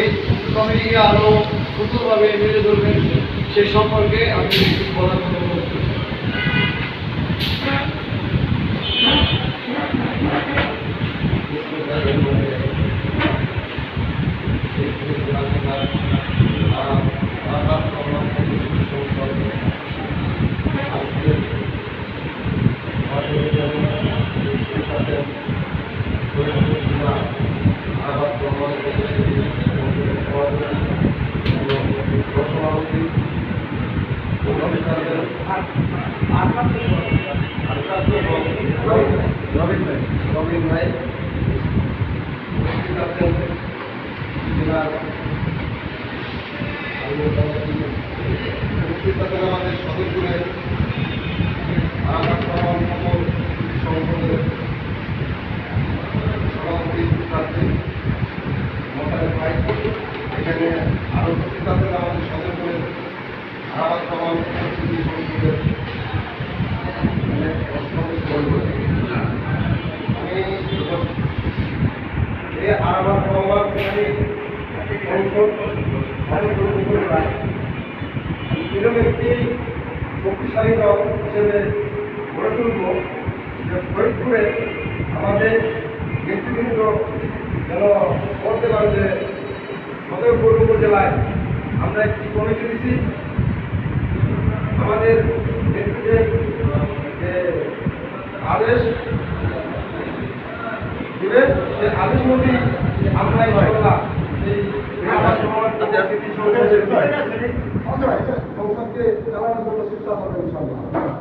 এই কমিটিকে আরও সুন্দরভাবে মেলে ধরবেন সে সম্পর্কে আমি বলার মতো অনুরোধ করছি। রবিন ভাই উপস্থিত আছেন জেলার উপস্থিত আছেন আমাদের সদরপুরের সংসদের সভাপতি প্রার্থী মমতাজ ভাই, এখানে আরও উপস্থিত আছেন আমাদের সদরপুরের আরাবাদ ভবন সংসদের আরাবাদ ভবন এরকম একটি শক্তিশালী দল হিসেবে গড়ে তুলব যে ফরিদপুরে আমাদের নেতৃবৃন্দ যেন করতে পারে যে সদরপুর উপজেলায় আমরা একটি কমিটি দিচ্ছি আমাদের নেতৃত্বের যে আদেশ দেবে সে আদেশ মধ্যে আমরা এই সংসদকে চালানোর জন্য চেষ্টা করবেন ইনশাআল্লাহ।